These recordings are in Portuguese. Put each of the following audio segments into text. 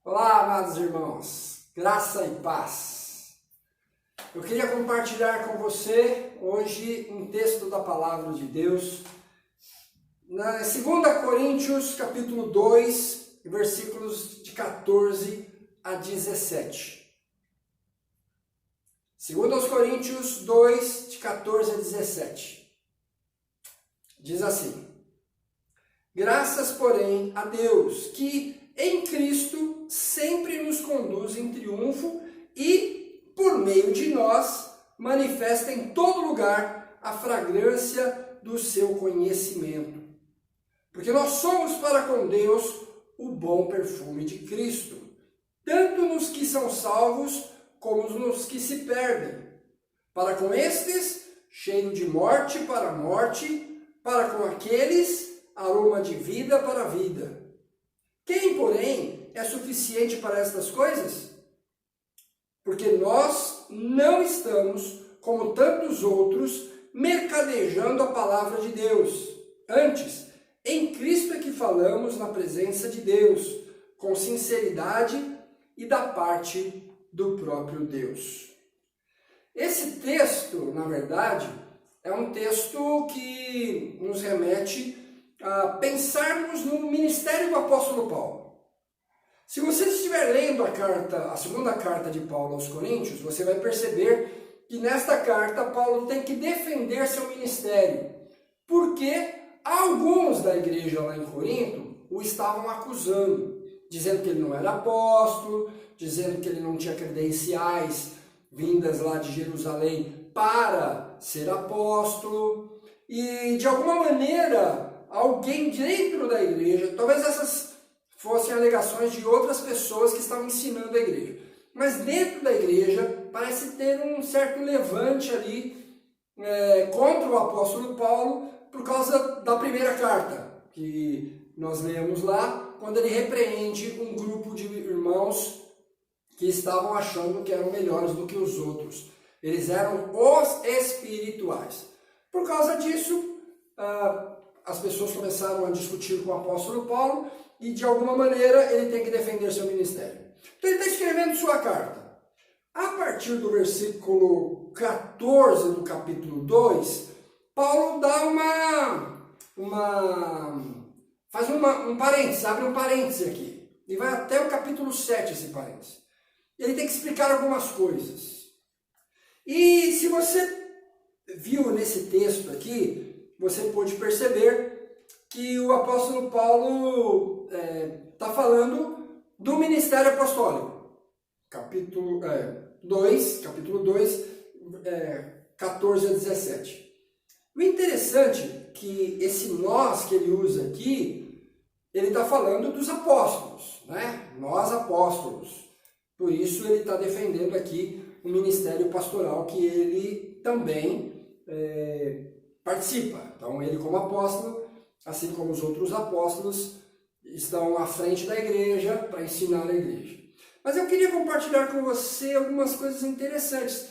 Olá, amados irmãos, graça e paz. Eu queria compartilhar com você hoje um texto da Palavra de Deus, na 2 Coríntios, capítulo 2, versículos de 14 a 17. 2 Coríntios 2, de 14 a 17. Diz assim: Graças, porém, a Deus, que em Cristo sempre nos conduz em triunfo e, por meio de nós, manifesta em todo lugar a fragrância do seu conhecimento. Porque nós somos para com Deus o bom perfume de Cristo, tanto nos que são salvos como nos que se perdem. Para com estes, cheiro de morte para a morte, para com aqueles, aroma de vida para a vida. Quem, porém, é suficiente para estas coisas? Porque nós não estamos, como tantos outros, mercadejando a palavra de Deus. Antes, em Cristo é que falamos na presença de Deus, com sinceridade e da parte do próprio Deus. Esse texto, na verdade, é um texto que nos remete a pensarmos no ministério do apóstolo Paulo. Se você estiver lendo a segunda carta de Paulo aos Coríntios, você vai perceber que nesta carta Paulo tem que defender seu ministério, porque alguns da igreja lá em Corinto o estavam acusando, dizendo que ele não era apóstolo, dizendo que ele não tinha credenciais vindas lá de Jerusalém para ser apóstolo, e de alguma maneira alguém dentro da igreja, talvez essas fossem alegações de outras pessoas que estavam ensinando a igreja, mas dentro da igreja parece ter um certo levante ali contra o apóstolo Paulo por causa da primeira carta que nós lemos lá, quando ele repreende um grupo de irmãos que estavam achando que eram melhores do que os outros. Eles eram os espirituais. Por causa disso, as pessoas começaram a discutir com o apóstolo Paulo e, de alguma maneira, ele tem que defender seu ministério. Então, ele está escrevendo sua carta. A partir do versículo 14 do capítulo 2, Paulo dá faz um parênteses, abre um parênteses aqui. E vai até o capítulo 7 esse parênteses. Ele tem que explicar algumas coisas. E se você viu nesse texto aqui, você pode perceber que o apóstolo Paulo está falando do ministério apostólico. Capítulo 2, 14 a 17. O interessante é que esse nós que ele usa aqui, ele está falando dos apóstolos, né? Nós apóstolos. Por isso ele está defendendo aqui o ministério pastoral que ele também participa. Então ele como apóstolo, assim como os outros apóstolos, estão à frente da igreja para ensinar a igreja. Mas eu queria compartilhar com você algumas coisas interessantes,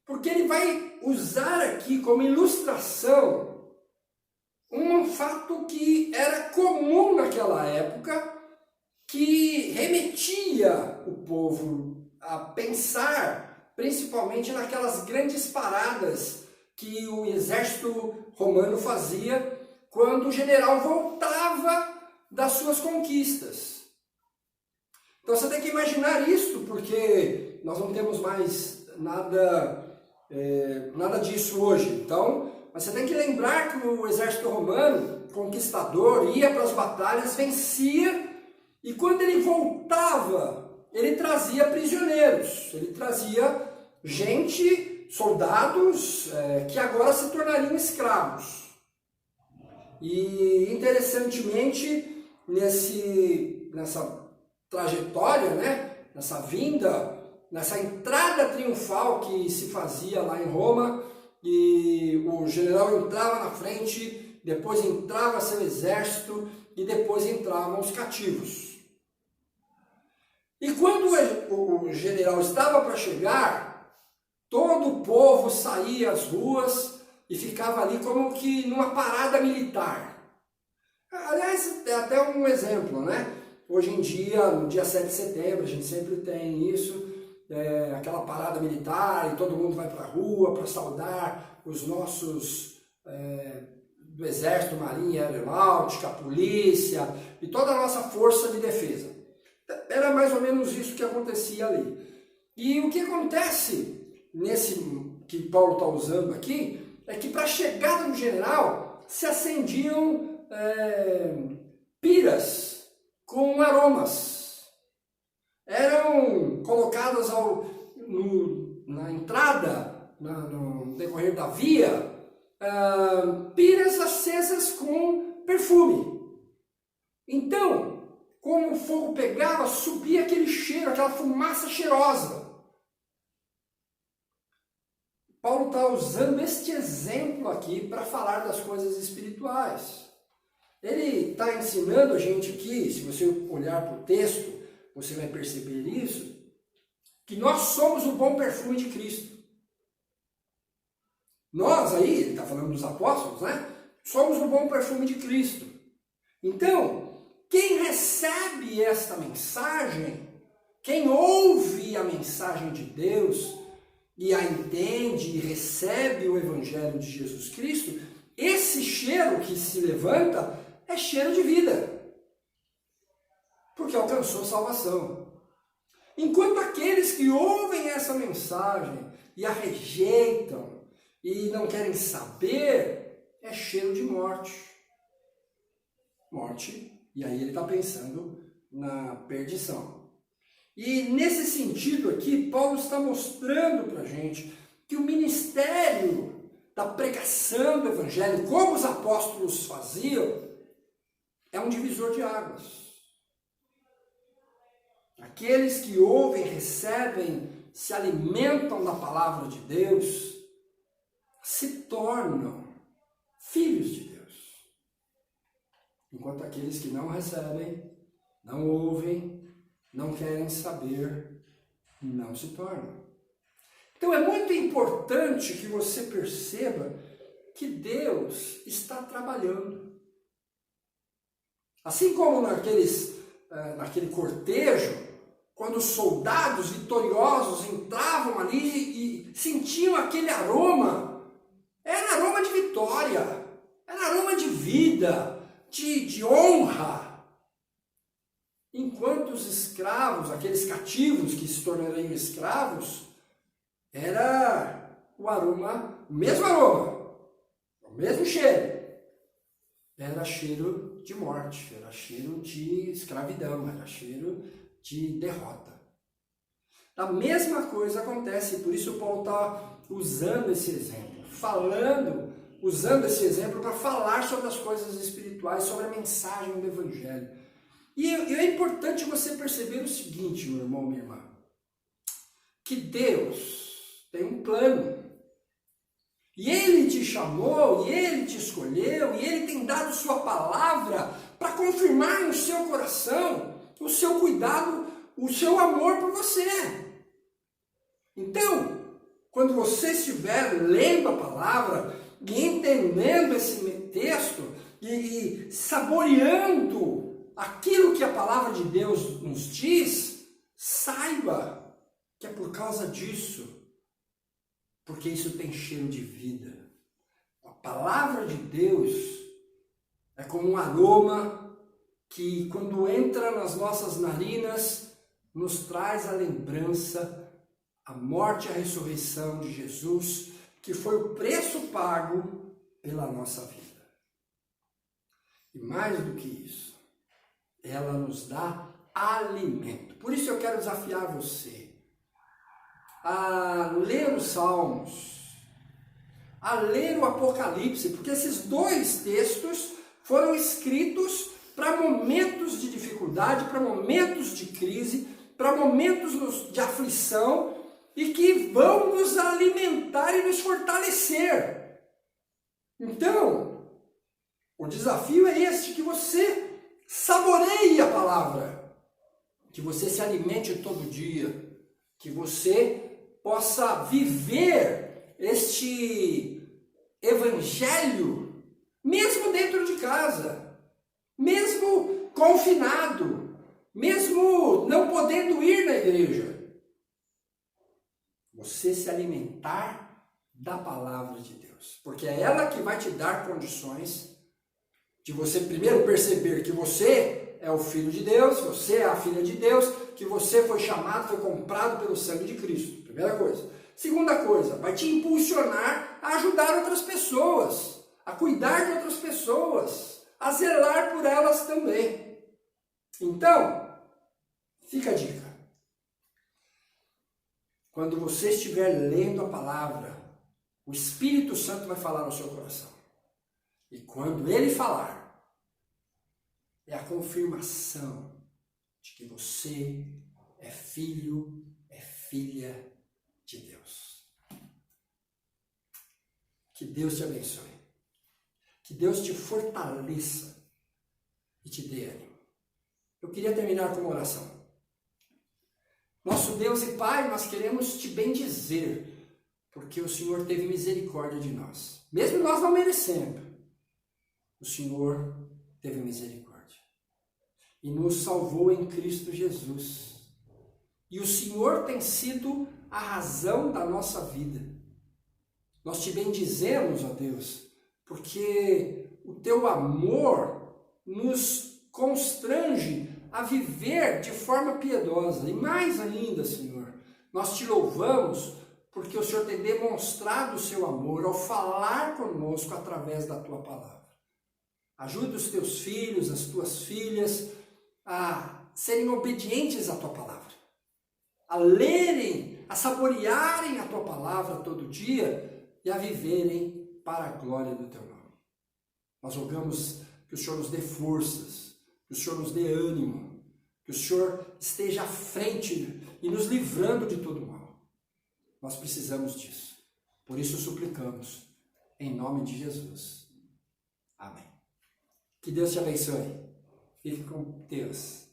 porque ele vai usar aqui como ilustração um fato que era comum naquela época, que remetia o povo a pensar principalmente naquelas grandes paradas que o exército romano fazia quando o general voltava das suas conquistas. Então você tem que imaginar isso, porque nós não temos mais nada disso hoje. Então, você tem que lembrar que o exército romano, conquistador, ia para as batalhas, vencia, e quando ele voltava, ele trazia prisioneiros, ele trazia gente, soldados, que agora se tornariam escravos. E interessantemente, nessa trajetória, né, nessa vinda, nessa entrada triunfal que se fazia lá em Roma, e o general entrava na frente, depois entrava seu exército e depois entravam os cativos. E quando o general estava para chegar, todo o povo saía às ruas e ficava ali como que numa parada militar. Aliás, é até um exemplo, né? hoje em dia, no dia 7 de setembro, a gente sempre tem isso, aquela parada militar e todo mundo vai para a rua para saudar os nossos do Exército, Marinha, Aeronáutica, Polícia e toda a nossa força de defesa. Era mais ou menos isso que acontecia ali. E o que acontece nesse que Paulo está usando aqui é que para a chegada do general se acendiam piras com aromas. Eram colocadas na entrada, no decorrer da via, piras acesas com perfume. Então, como o fogo pegava, subia aquele cheiro, aquela fumaça cheirosa. Paulo está usando este exemplo aqui para falar das coisas espirituais. Ele está ensinando a gente aqui, se você olhar para o texto, você vai perceber isso, que nós somos o bom perfume de Cristo. Nós aí, ele está falando dos apóstolos, né? Somos o bom perfume de Cristo. Então, quem recebe esta mensagem, quem ouve a mensagem de Deus e a entende e recebe o Evangelho de Jesus Cristo, esse cheiro que se levanta é cheiro de vida, porque alcançou salvação. Enquanto aqueles que ouvem essa mensagem e a rejeitam e não querem saber, é cheiro de morte. Morte, e aí ele está pensando na perdição. E nesse sentido aqui, Paulo está mostrando para a gente que o ministério da pregação do Evangelho, como os apóstolos faziam, é um divisor de águas. Aqueles que ouvem, recebem, se alimentam da palavra de Deus, se tornam filhos de Deus. Enquanto aqueles que não recebem, não ouvem, não querem saber, não se tornam. Então é muito importante que você perceba que Deus está trabalhando. Assim como naquele cortejo, quando os soldados vitoriosos entravam ali e sentiam aquele aroma, era aroma de vitória, era aroma de vida, de honra. Enquanto os escravos, aqueles cativos que se tornariam escravos, era o aroma, o mesmo cheiro. Era cheiro de morte, era cheiro de escravidão, era cheiro de derrota. A mesma coisa acontece, por isso Paulo está usando esse exemplo, usando esse exemplo para falar sobre as coisas espirituais, sobre a mensagem do Evangelho. E é importante você perceber o seguinte, meu irmão, minha irmã, que Deus tem um plano. E Ele te chamou, e Ele te escolheu, e Ele tem dado sua palavra para confirmar no seu coração o seu cuidado, o seu amor por você. Então, quando você estiver lendo a palavra e entendendo esse texto e saboreando aquilo que a palavra de Deus nos diz, saiba que é por causa disso, porque isso tem cheiro de vida. A palavra de Deus é como um aroma que, quando entra nas nossas narinas, nos traz a lembrança, a morte e a ressurreição de Jesus, que foi o preço pago pela nossa vida. E mais do que isso, ela nos dá alimento. Por isso eu quero desafiar você a ler os Salmos, a ler o Apocalipse, porque esses dois textos foram escritos para momentos de dificuldade, para momentos de crise, para momentos de aflição, e que vão nos alimentar e nos fortalecer. Então, o desafio é este, que você saboreie a palavra, que você se alimente todo dia, que você possa viver este evangelho, mesmo dentro de casa, mesmo confinado, mesmo não podendo ir na igreja, você se alimentar da palavra de Deus. Porque é ela que vai te dar condições de você primeiro perceber que você é o Filho de Deus, você é a filha de Deus, que você foi chamado, foi comprado pelo sangue de Cristo. Primeira coisa. Segunda coisa, vai te impulsionar a ajudar outras pessoas, a cuidar de outras pessoas, a zelar por elas também. Então, fica a dica. Quando você estiver lendo a palavra, o Espírito Santo vai falar no seu coração. E quando ele falar, é a confirmação de que você é filho, é filha de Deus. Que Deus te abençoe. Que Deus te fortaleça e te dê ânimo. Eu queria terminar com uma oração. Nosso Deus e Pai, nós queremos te bendizer, porque o Senhor teve misericórdia de nós. Mesmo nós não merecendo, o Senhor teve misericórdia. E nos salvou em Cristo Jesus. E o Senhor tem sido a razão da nossa vida. Nós te bendizemos, ó Deus, porque o teu amor nos constrange a viver de forma piedosa. E mais ainda, Senhor, nós te louvamos porque o Senhor tem demonstrado o seu amor ao falar conosco através da tua palavra. Ajuda os teus filhos, as tuas filhas a serem obedientes à tua palavra, a lerem, a saborearem a tua palavra todo dia e a viverem para a glória do teu nome. Nós rogamos que o Senhor nos dê forças, que o Senhor nos dê ânimo, que o Senhor esteja à frente e nos livrando de todo mal. Nós precisamos disso. Por isso suplicamos, em nome de Jesus. Amém. Que Deus te abençoe. Fique com Deus.